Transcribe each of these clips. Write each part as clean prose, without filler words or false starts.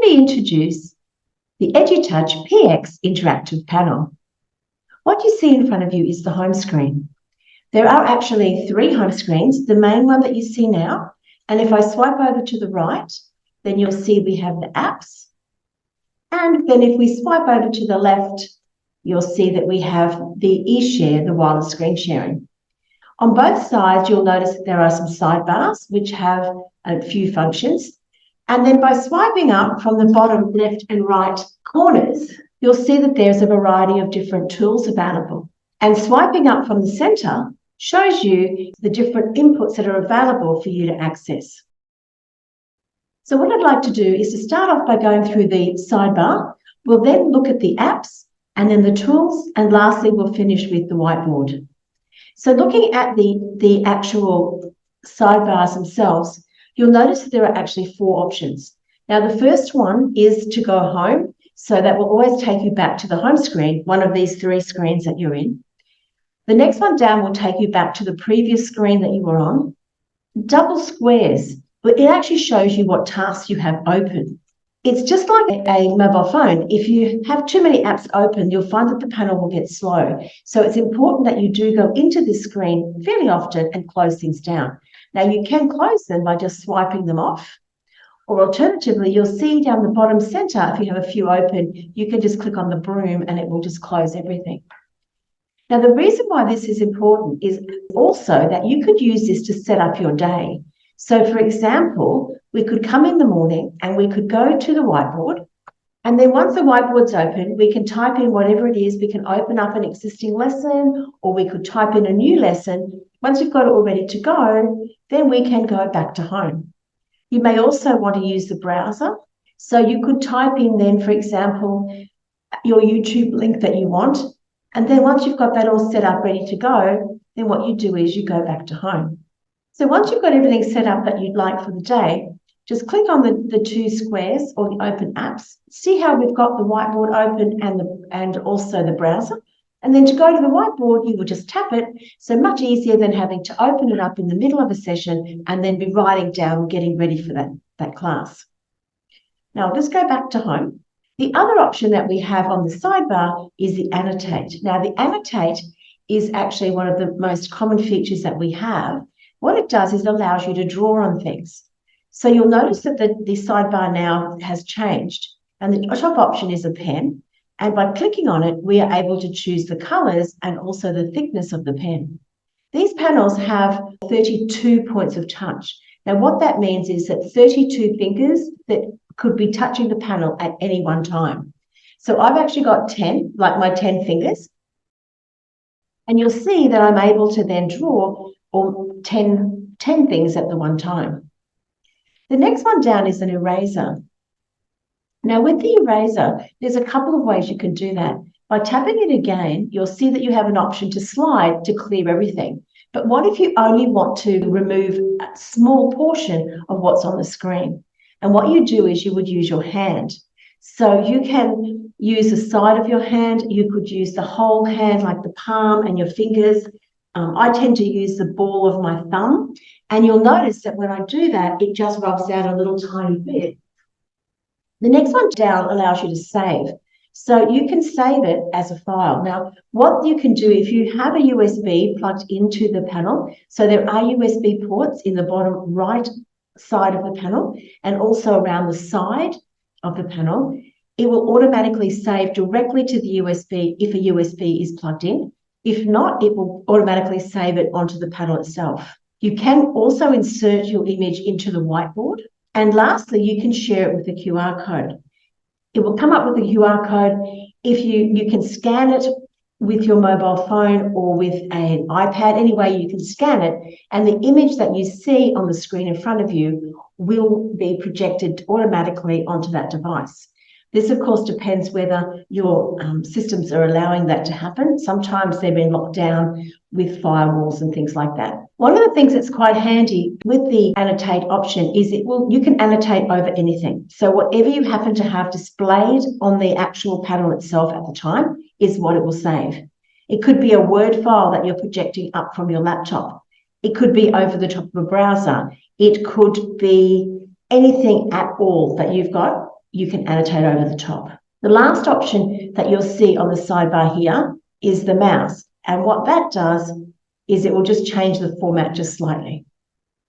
me introduce the EduTouch PX interactive panel. What you see in front of you is the home screen. There are actually 3 home screens, the main one that you see now, and if I swipe over to the right, then you'll see we have the apps. And then if we swipe over to the left, you'll see that we have the eShare, the wireless screen sharing. On both sides, you'll notice that there are some sidebars which have a few functions. And then by swiping up from the bottom left and right corners, you'll see that there's a variety of different tools available. And swiping up from the center shows you the different inputs that are available for you to access. So what I'd like to do is to start off by going through the sidebar. We'll then look at the apps and then the tools, and lastly, we'll finish with the whiteboard. So looking at the actual sidebars themselves, you'll notice that there are actually 4 options. Now, the first one is to go home. So that will always take you back to the home screen, one of these 3 screens that you're in. The next one down will take you back to the previous screen that you were on. Double squares, but it actually shows you what tasks you have open. It's just like a mobile phone. If you have too many apps open, you'll find that the panel will get slow. So it's important that you do go into this screen fairly often and close things down. Now, you can close them by just swiping them off. Or alternatively, you'll see down the bottom center, if you have a few open, you can just click on the broom and it will just close everything. Now, the reason why this is important is also that you could use this to set up your day. So, for example, we could come in the morning and we could go to the whiteboard. And then once the whiteboard's open, we can type in whatever it is. We can open up an existing lesson, or we could type in a new lesson. Once we've got it all ready to go, then we can go back to home. You may also want to use the browser. So you could type in then, for example, your YouTube link that you want. And then once you've got that all set up, ready to go, then what you do is you go back to home. So once you've got everything set up that you'd like for the day, just click on the 2 squares or the open apps. See how we've got the whiteboard open and also the browser. And then to go to the whiteboard, you will just tap it. So much easier than having to open it up in the middle of a session and then be writing down, getting ready for that class. Now, I'll just go back to home. The other option that we have on the sidebar is the annotate. Now, the annotate is actually one of the most common features that we have. What it does is it allows you to draw on things. So you'll notice that the sidebar now has changed. And the top option is a pen. And by clicking on it, we are able to choose the colors and also the thickness of the pen. These panels have 32 points of touch. Now, what that means is that 32 fingers that could be touching the panel at any one time. So I've actually got 10, like my 10 fingers. And you'll see that I'm able to then draw 10 things at the one time. The next one down is an eraser. Now, with the eraser, there's a couple of ways you can do that. By tapping it again, you'll see that you have an option to slide to clear everything. But what if you only want to remove a small portion of what's on the screen? And what you do is you would use your hand. So you can use the side of your hand. You could use the whole hand, like the palm and your fingers. I tend to use the ball of my thumb. And you'll notice that when I do that, it just rubs out a little tiny bit. The next one down allows you to save. So you can save it as a file. Now, what you can do if you have a USB plugged into the panel, so there are USB ports in the bottom right side of the panel and also around the side of the panel, it will automatically save directly to the USB if a USB is plugged in. If not, it will automatically save it onto the panel itself. You can also insert your image into the whiteboard. And lastly, you can share it with a QR code. It will come up with a QR code. If you can scan it with your mobile phone or with an iPad, any way you can scan it, and the image that you see on the screen in front of you will be projected automatically onto that device. This, of course, depends whether your systems are allowing that to happen. Sometimes they've been locked down with firewalls and things like that. One of the things that's quite handy with the annotate option is you can annotate over anything. So whatever you happen to have displayed on the actual panel itself at the time is what it will save. It could be a Word file that you're projecting up from your laptop. It could be over the top of a browser. It could be anything at all that you've got. you can annotate over the top. The last option that you'll see on the sidebar here is the mouse. And what that does is it will just change the format just slightly.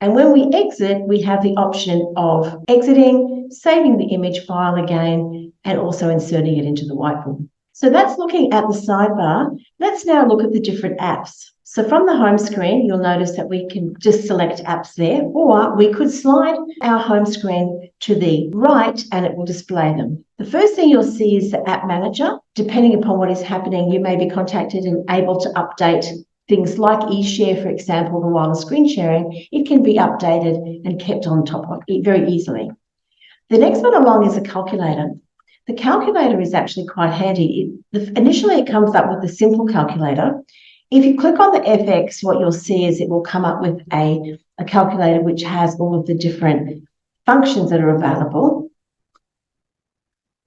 And when we exit, we have the option of exiting, saving the image file again, and also inserting it into the whiteboard. So that's looking at the sidebar. Let's now look at the different apps. So from the home screen, you'll notice that we can just select apps there, or we could slide our home screen to the right and it will display them. The first thing you'll see is the app manager. Depending upon what is happening, you may be contacted and able to update things like eShare, for example, the wireless screen sharing. It can be updated and kept on top of it very easily. The next one along is a calculator. The calculator is actually quite handy. Initially, it comes up with a simple calculator. If you click on the FX, what you'll see is it will come up with a calculator which has all of the different functions that are available.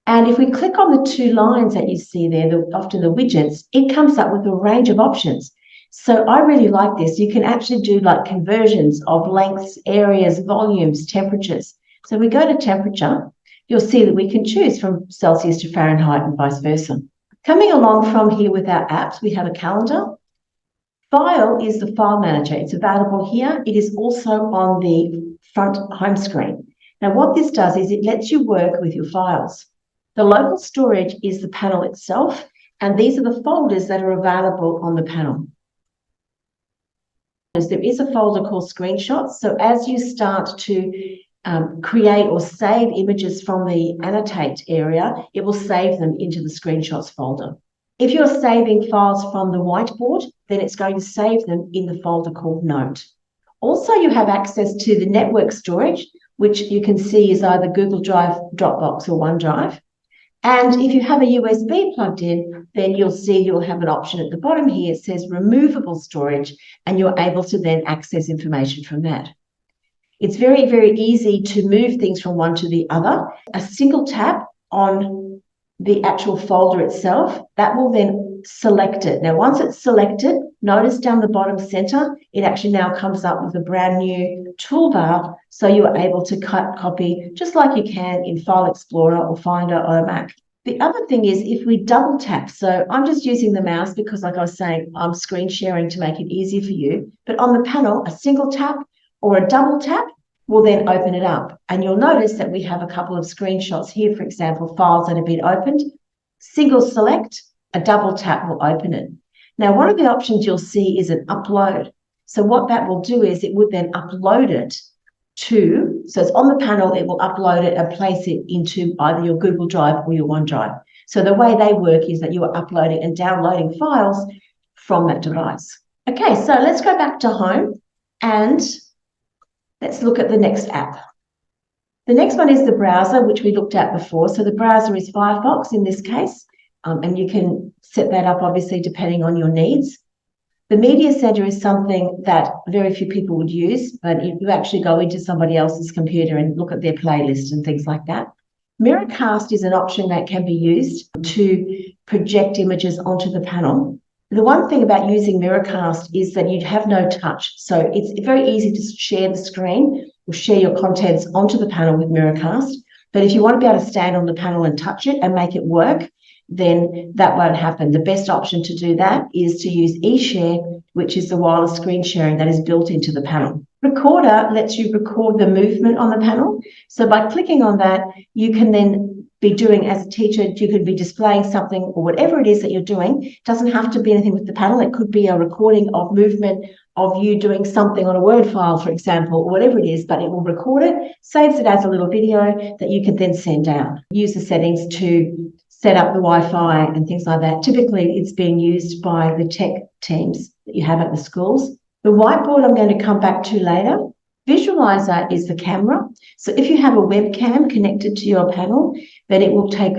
And if we click on the two lines that you see there, often the widgets, it comes up with a range of options. So I really like this. You can actually do like conversions of lengths, areas, volumes, temperatures. So if we go to temperature, you'll see that we can choose from Celsius to Fahrenheit and vice versa. Coming along from here with our apps, we have a calendar. File is the file manager. It's available here. It is also on the front home screen. Now, what this does is it lets you work with your files. The local storage is the panel itself, and these are the folders that are available on the panel. There is a folder called screenshots. So as you start to create or save images from the annotate area, it will save them into the screenshots folder. If you're saving files from the whiteboard, then it's going to save them in the folder called Note. Also, you have access to the network storage, which you can see is either Google Drive, Dropbox, or OneDrive. And if you have a USB plugged in, then you'll see you'll have an option at the bottom here. It says removable storage, and you're able to then access information from that. It's very, very easy to move things from one to the other. A single tap on the actual folder itself, that will then select it. Now, once it's selected, notice down the bottom center, it actually now comes up with a brand new toolbar, so you are able to cut, copy, just like you can in File Explorer or Finder on a Mac. The other thing is if we double tap, so I'm just using the mouse because, like I was saying, I'm screen sharing to make it easier for you, but on the panel, a single tap or a double tap will then open it up. And you'll notice that we have a couple of screenshots here, for example, files that have been opened. Single select, a double tap will open it. Now, one of the options you'll see is an upload. So what that will do is it would then upload it to, so it's on the panel, it will upload it and place it into either your Google Drive or your OneDrive. So the way they work is that you are uploading and downloading files from that device. Okay, so let's go back to home and let's look at the next app. The next one is the browser, which we looked at before. So the browser is Firefox in this case, and you can set that up obviously depending on your needs. The media center is something that very few people would use, but you actually go into somebody else's computer and look at their playlist and things like that. Miracast is an option that can be used to project images onto the panel. The one thing about using Miracast is that you'd have no touch. So it's very easy to share the screen or share your contents onto the panel with Miracast. But if you want to be able to stand on the panel and touch it and make it work, then that won't happen. The best option to do that is to use eShare, which is the wireless screen sharing that is built into the panel. Recorder lets you record the movement on the panel. So by clicking on that, you can then be doing, as a teacher, you could be displaying something or whatever it is that you're doing. It doesn't have to be anything with the panel. It could be a recording of movement of you doing something on a Word file, for example, or whatever it is, but it will record it, saves it as a little video that you can then send out. Use the settings to set up the Wi-Fi and things like that. Typically, it's being used by the tech teams that you have at the schools. The whiteboard I'm going to come back to later. Visualizer is the camera. So if you have a webcam connected to your panel, then it will take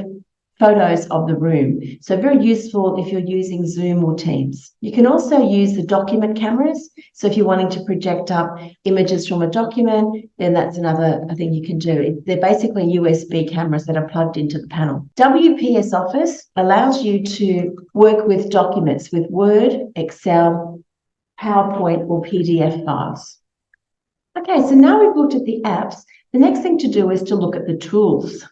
photos of the room. So very useful if you're using Zoom or Teams. You can also use the document cameras. So if you're wanting to project up images from a document, then that's another thing you can do. They're basically USB cameras that are plugged into the panel. WPS Office allows you to work with documents with Word, Excel, PowerPoint, or PDF files. Okay, so now we've looked at the apps. The next thing to do is to look at the tools.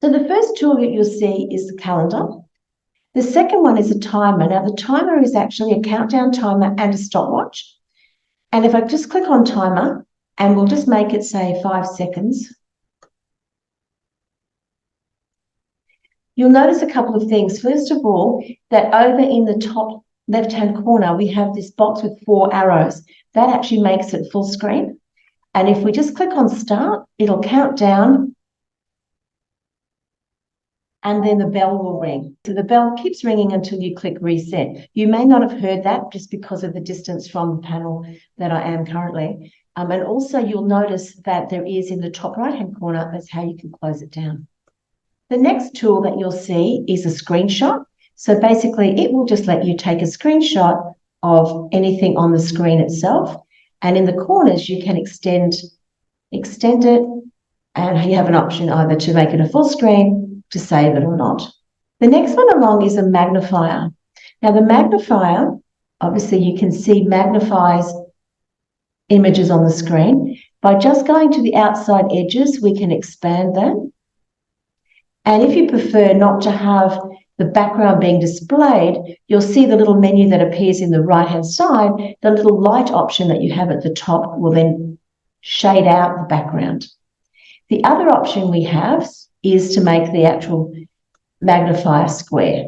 So the first tool that you'll see is the calendar. The second one is a timer. Now, the timer is actually a countdown timer and a stopwatch. And if I just click on timer, and we'll just make it say 5 seconds, you'll notice a couple of things. First of all, that over in the top left-hand corner, we have this box with 4 arrows. That actually makes it full screen. And if we just click on start, it'll count down, and then the bell will ring. So the bell keeps ringing until you click reset. You may not have heard that just because of the distance from the panel that I am currently. And also you'll notice that there is in the top right-hand corner, that's how you can close it down. The next tool that you'll see is a screenshot. So basically it will just let you take a screenshot of anything on the screen itself. And in the corners, you can extend it, and you have an option either to make it a full screen, to save it or not. The next one along is a magnifier. Now the magnifier, obviously you can see magnifies images on the screen. By just going to the outside edges, we can expand them. And if you prefer not to have the background being displayed, you'll see the little menu that appears in the right-hand side. The little light option that you have at the top will then shade out the background. The other option we have is to make the actual magnifier square.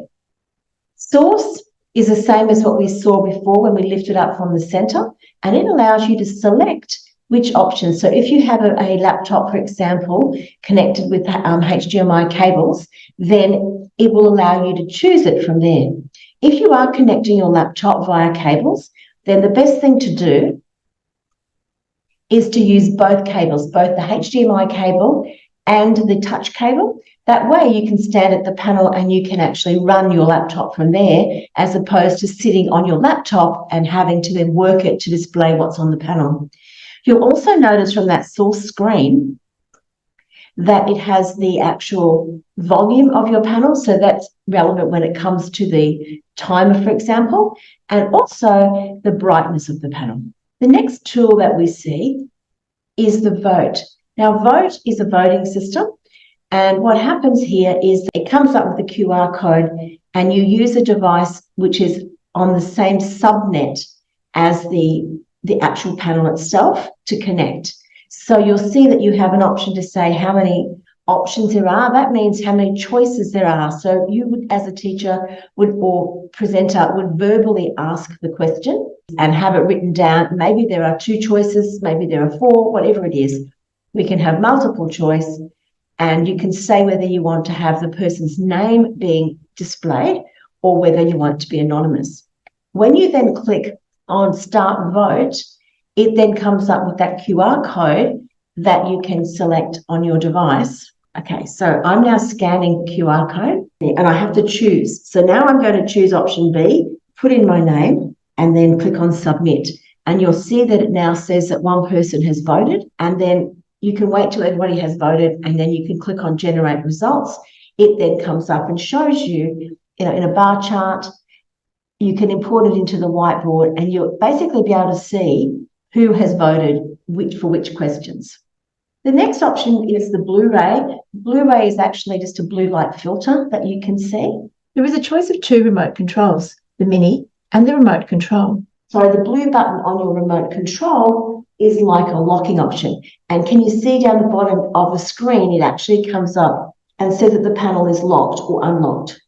Source is the same as what we saw before when we lifted up from the center, and it allows you to select which option. So if you have a laptop, for example, connected with HDMI cables, then it will allow you to choose it from there. If you are connecting your laptop via cables, then the best thing to do is to use both cables, both the HDMI cable and the touch cable. That way you can stand at the panel and you can actually run your laptop from there, as opposed to sitting on your laptop and having to then work it to display what's on the panel. You'll also notice from that source screen that it has the actual volume of your panel. So that's relevant when it comes to the timer, for example, and also the brightness of the panel. The next tool that we see is the vote. Now, vote is a voting system. And what happens here is it comes up with a QR code, and you use a device which is on the same subnet as the actual panel itself to connect. So you'll see that you have an option to say how many options there are. That means how many choices there are. So you would, as a teacher or presenter, would verbally ask the question and have it written down. Maybe there are 2 choices, maybe there are 4, whatever it is. We can have multiple choice, and you can say whether you want to have the person's name being displayed or whether you want to be anonymous. When you then click on Start Vote, it then comes up with that QR code that you can select on your device. Okay, so I'm now scanning the QR code and I have to choose. So now I'm going to choose option B, put in my name, and then click on Submit. And you'll see that it now says that one person has voted, and then you can wait till everybody has voted, and then you can click on Generate Results. It then comes up and shows you, in a bar chart. You can import it into the whiteboard, and you'll basically be able to see who has voted for which questions. The next option is the Blu-ray. Blu-ray is actually just a blue light filter that you can see. There is a choice of 2 remote controls, the mini and the remote control. So the blue button on your remote control is like a locking option. And can you see down the bottom of the screen, it actually comes up and says that the panel is locked or unlocked.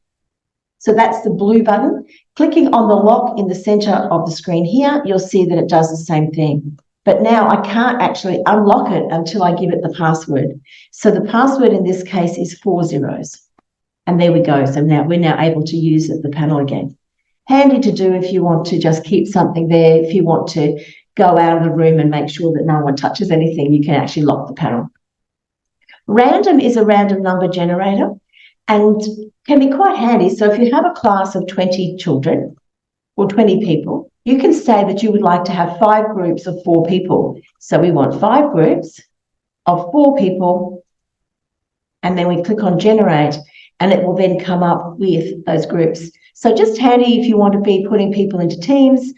So that's the blue button. Clicking on the lock in the center of the screen here, you'll see that it does the same thing. But now I can't actually unlock it until I give it the password. So the password in this case is 4 zeros. And there we go. So now we're now able to use the panel again. Handy to do if you want to just keep something there. If you want to go out of the room and make sure that no one touches anything, you can actually lock the panel. Random is a random number generator and can be quite handy. So if you have a class of 20 children or 20 people, you can say that you would like to have 5 groups of 4 people. So we want 5 groups of 4 people, and then we click on Generate, and it will then come up with those groups. So just handy if you want to be putting people into teams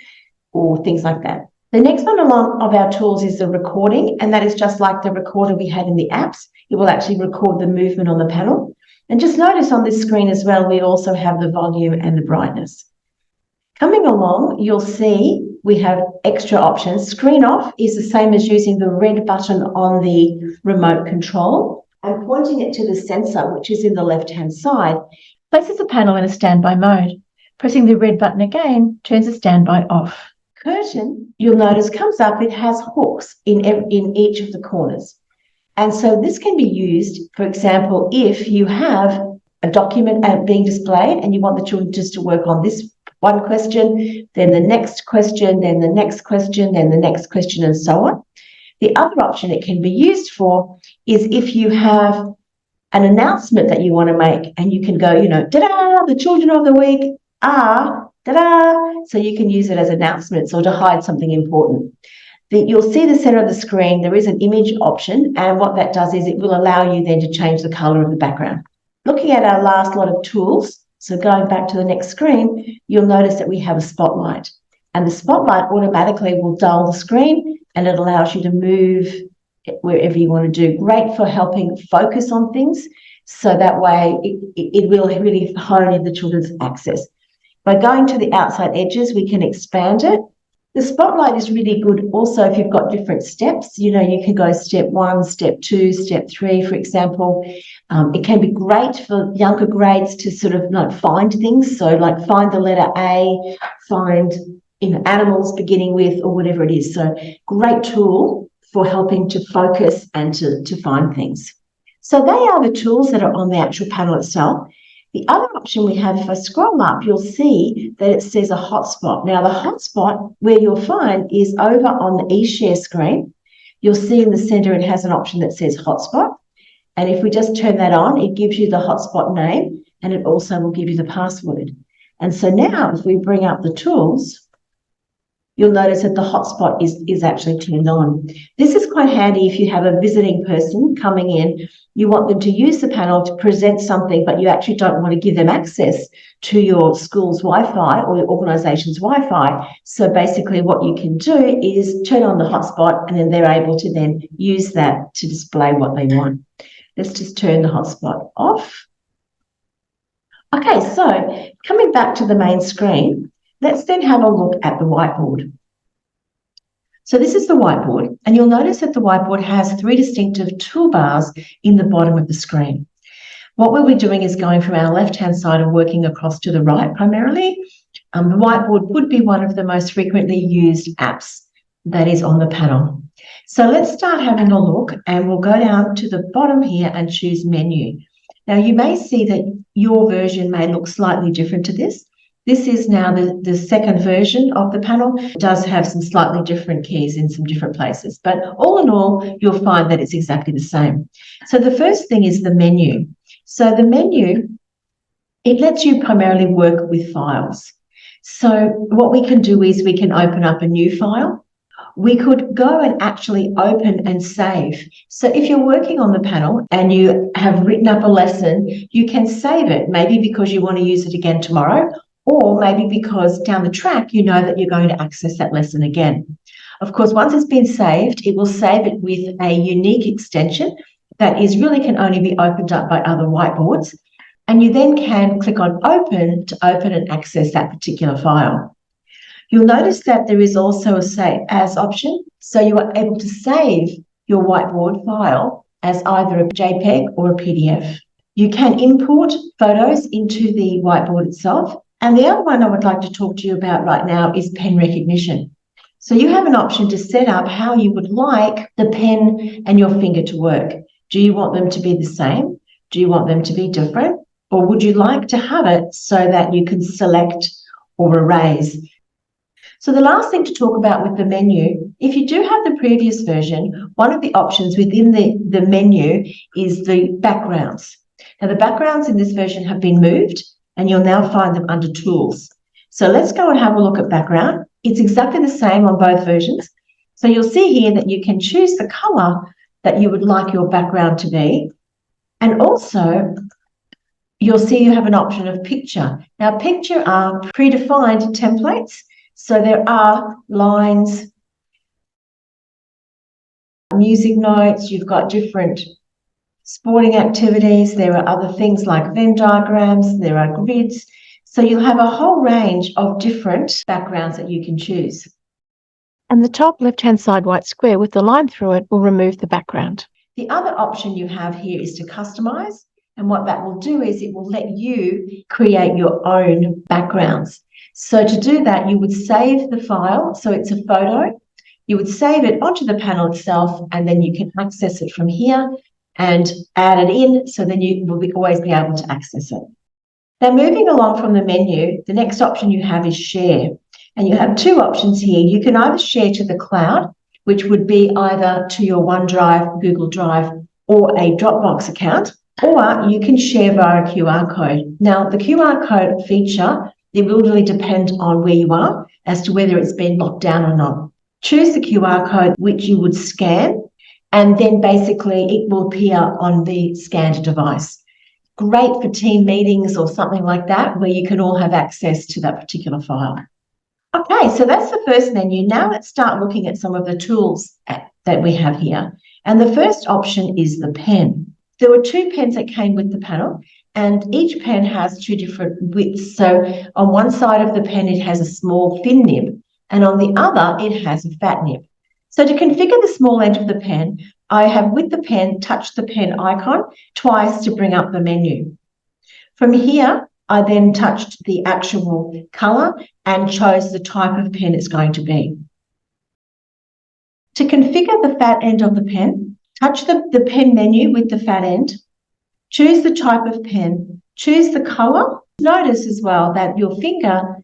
or things like that. The next one along of our tools is the recording, and that is just like the recorder we had in the apps. It will actually record the movement on the panel. And just notice on this screen as well, we also have the volume and the brightness. Coming along, you'll see we have extra options. Screen off is the same as using the red button on the remote control and pointing it to the sensor, which is in the left-hand side, places the panel in a standby mode. Pressing the red button again turns the standby off. Curtain, you'll notice, comes up. It has hooks in each of the corners. And so this can be used, for example, if you have a document being displayed and you want the children just to work on this one question, then the next question, then the next question, then the next question, and so on. The other option it can be used for is if you have an announcement that you want to make and you can go, ta-da, the children of the week are, ta-da, so you can use it as announcements or to hide something important. You'll see the center of the screen, there is an image option, and what that does is it will allow you then to change the color of the background. Looking at our last lot of tools, so going back to the next screen, you'll notice that we have a spotlight, and the spotlight automatically will dull the screen and it allows you to move wherever you want to do. Great for helping focus on things, so that way it will really hone in the children's access. By going to the outside edges, we can expand it. The spotlight is really good also if you've got different steps. You can go step 1, step 2, step 3, for example. It can be great for younger grades to sort of find things. So like find the letter A, find animals beginning with, or whatever it is. So great tool for helping to focus and to find things. So they are the tools that are on the actual panel itself. The other option we have, if I scroll up, you'll see that it says a hotspot. Now, the hotspot where you'll find is over on the eShare screen. You'll see in the center it has an option that says hotspot. And if we just turn that on, it gives you the hotspot name, and it also will give you the password. And so now if we bring up the tools, you'll notice that the hotspot is actually turned on. This is quite handy if you have a visiting person coming in. You want them to use the panel to present something, but you actually don't want to give them access to your school's Wi-Fi or your organisation's Wi-Fi. So basically what you can do is turn on the hotspot, and then they're able to then use that to display what they want. Let's just turn the hotspot off. Okay, so coming back to the main screen, let's then have a look at the whiteboard. So this is the whiteboard, and you'll notice that the whiteboard has 3 distinctive toolbars in the bottom of the screen. What we'll be doing is going from our left-hand side and working across to the right primarily. The whiteboard would be one of the most frequently used apps that is on the panel. So let's start having a look, and we'll go down to the bottom here and choose menu. Now you may see that your version may look slightly different to this. This is now the second version of the panel. It does have some slightly different keys in some different places, but all in all, you'll find that it's exactly the same. So the first thing is the menu. So the menu, it lets you primarily work with files. So what we can do is we can open up a new file. We could go and actually open and save. So if you're working on the panel and you have written up a lesson, you can save it, maybe because you want to use it again tomorrow, or maybe because down the track, you know that you're going to access that lesson again. Of course, once it's been saved, it will save it with a unique extension that really can only be opened up by other whiteboards. And you then can click on open to open and access that particular file. You'll notice that there is also a save as option. So you are able to save your whiteboard file as either a JPEG or a PDF. You can import photos into the whiteboard itself. And the other one I would like to talk to you about right now is pen recognition. So you have an option to set up how you would like the pen and your finger to work. Do you want them to be the same? Do you want them to be different? Or would you like to have it so that you can select or erase? So the last thing to talk about with the menu, if you do have the previous version, one of the options within the menu is the backgrounds. Now the backgrounds in this version have been moved, and you'll now find them under tools. So let's go and have a look at background. It's exactly the same on both versions. So you'll see here that you can choose the color that you would like your background to be. And also you'll see you have an option of picture. Now picture are predefined templates. So there are lines, music notes, you've got different sporting activities. There are other things like Venn diagrams, there are grids. So you'll have a whole range of different backgrounds that you can choose. And the top left-hand side white square with the line through it will remove the background. The other option you have here is to customize. And what that will do is it will let you create your own backgrounds. So to do that, you would save the file. So it's a photo. You would save it onto the panel itself, and then you can access it from here and add it in. So then you will always be able to access it. Now, moving along from the menu, the next option you have is share. And you have two options here. You can either share to the cloud, which would be either to your OneDrive, Google Drive, or a Dropbox account, or you can share via a QR code. Now, the QR code feature, it will really depend on where you are as to whether it's been locked down or not. Choose the QR code, which you would scan, and then basically it will appear on the scanned device. Great for team meetings or something like that, where you can all have access to that particular file. Okay, so that's the first menu. Now let's start looking at some of the tools that we have here. And the first option is the pen. There were two pens that came with the panel, and each pen has two different widths. So on one side of the pen, it has a small thin nib, and on the other, it has a fat nib. So to configure the small end of the pen, I have with the pen touched the pen icon twice to bring up the menu. From here, I then touched the actual colour and chose the type of pen it's going to be. To configure the fat end of the pen, touch the pen menu with the fat end, choose the type of pen, choose the colour. Notice as well that your finger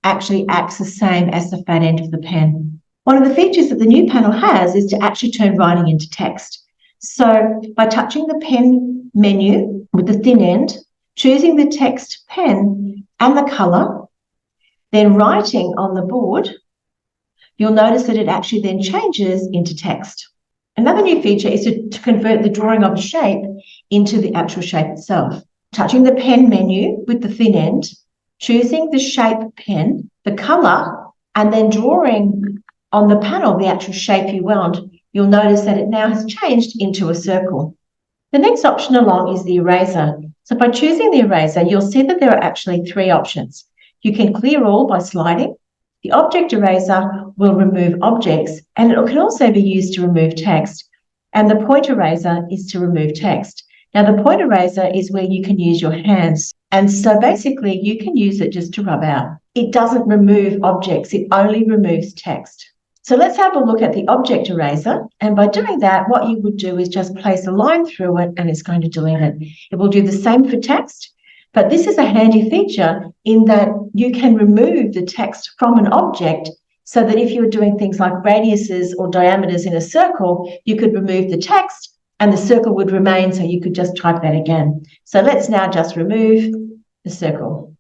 actually acts the same as the fat end of the pen. One of the features that the new panel has is to actually turn writing into text. So by touching the pen menu with the thin end, choosing the text pen and the colour, then writing on the board, you'll notice that it actually then changes into text. Another new feature is to convert the drawing of a shape into the actual shape itself. Touching the pen menu with the thin end, choosing the shape pen, the colour, and then drawing on the panel the actual shape you want, you'll notice that it now has changed into a circle. The next option along is the eraser. So by choosing the eraser, you'll see that there are actually three options. You can clear all by sliding. The object eraser will remove objects, and it can also be used to remove text. And the point eraser is to remove text. Now, the point eraser is where you can use your hands. And so basically, you can use it just to rub out. It doesn't remove objects. It only removes text. So let's have a look at the object eraser. And by doing that, what you would do is just place a line through it, and it's going to delete it. It will do the same for text. But this is a handy feature in that you can remove the text from an object so that if you're doing things like radiuses or diameters in a circle, you could remove the text and the circle would remain, so you could just type that again. So let's now just remove the circle.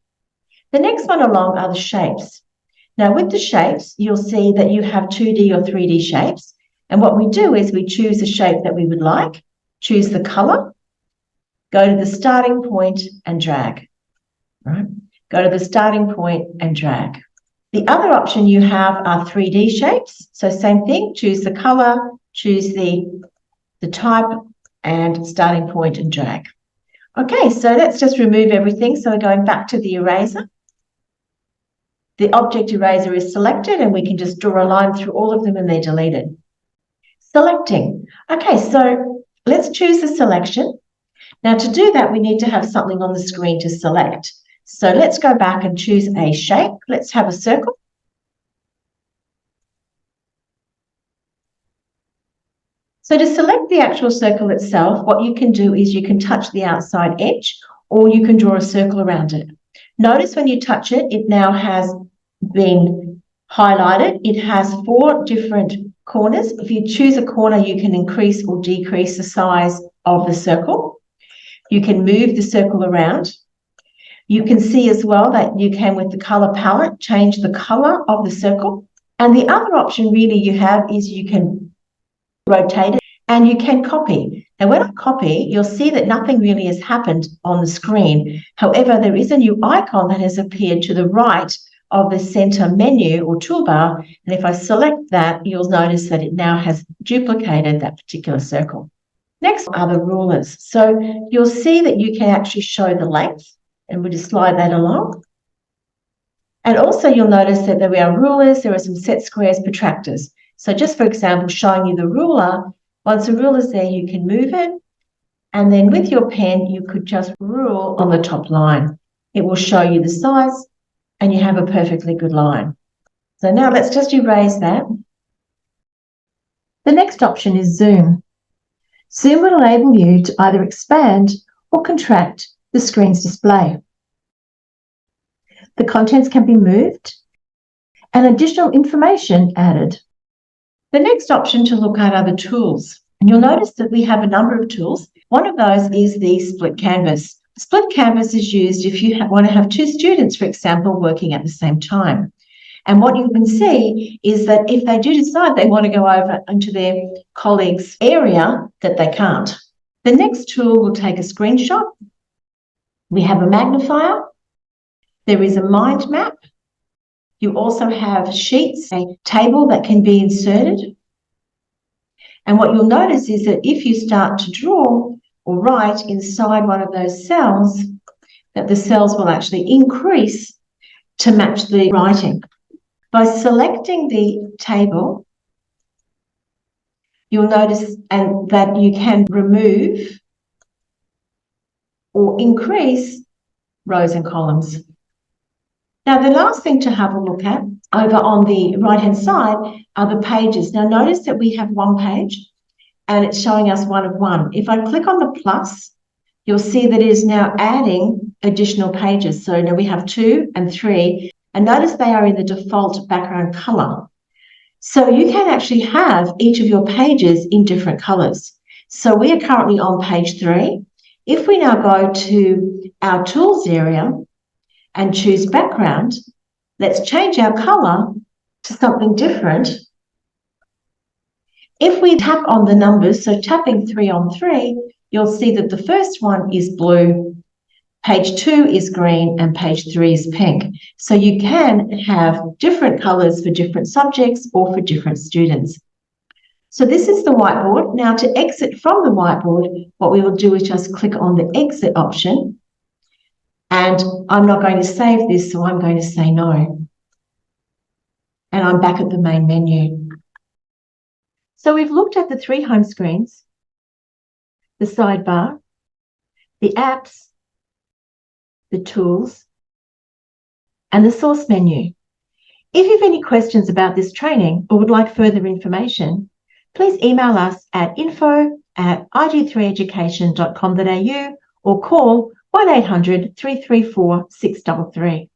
The next one along are the shapes. Now with the shapes, you'll see that you have 2D or 3D shapes. And what we do is we choose the shape that we would like, choose the colour, go to the starting point and drag. Right? Go to the starting point and drag. The other option you have are 3D shapes. So same thing, choose the colour, choose the type and starting point and drag. Okay, so let's just remove everything. So we're going back to the eraser. The object eraser is selected and we can just draw a line through all of them and they're deleted. Selecting. Okay, so let's choose the selection. Now to do that, we need to have something on the screen to select. So let's go back and choose a shape. Let's have a circle. So to select the actual circle itself, what you can do is you can touch the outside edge or you can draw a circle around it. Notice when you touch it, it now has been highlighted. It has 4 different corners. If you choose a corner, you can increase or decrease the size of the circle. You can move the circle around. You can see as well that you can, with the colour palette, change the colour of the circle. And the other option really you have is you can rotate it and you can copy. Now, when I copy, you'll see that nothing really has happened on the screen. However, there is a new icon that has appeared to the right of the centre menu or toolbar. And if I select that, you'll notice that it now has duplicated that particular circle. Next are the rulers. So you'll see that you can actually show the length, and we'll just slide that along. And also you'll notice that there are rulers, there are some set squares, protractors. So just for example, showing you the ruler, once the ruler's there, you can move it, and then with your pen, you could just rule on the top line. It will show you the size, and you have a perfectly good line. So now let's just erase that. The next option is zoom. Zoom will enable you to either expand or contract the screen's display. The contents can be moved and additional information added. The next option to look at are the tools. And you'll notice that we have a number of tools. One of those is the split canvas. Split canvas is used if you want to have two students, for example, working at the same time. And what you can see is that if they do decide they want to go over into their colleague's area, that they can't. The next tool will take a screenshot. We have a magnifier. There is a mind map. You also have sheets, a table that can be inserted. And what you'll notice is that if you start to draw or write inside one of those cells, that the cells will actually increase to match the writing. By selecting the table, you'll notice that you can remove or increase rows and columns. Now, the last thing to have a look at over on the right-hand side are the pages. Now, notice that we have one page and it's showing us one of one. If I click on the plus, you'll see that it is now adding additional pages. So now we have 2 and 3. And notice they are in the default background color. So you can actually have each of your pages in different colors. So we are currently on page 3. If we now go to our tools area and choose background, let's change our color to something different. If we tap on the numbers, so tapping 3 on 3, you'll see that the first one is blue, page 2 is green, and page 3 is pink. So you can have different colors for different subjects or for different students. So this is the whiteboard. Now to exit from the whiteboard, what we will do is just click on the exit option. And I'm not going to save this, so I'm going to say no. And I'm back at the main menu. So we've looked at the 3 home screens, the sidebar, the apps, the tools, and the source menu. If you have any questions about this training or would like further information, please email us at info@edu3education.com.au or call 1800 334 633.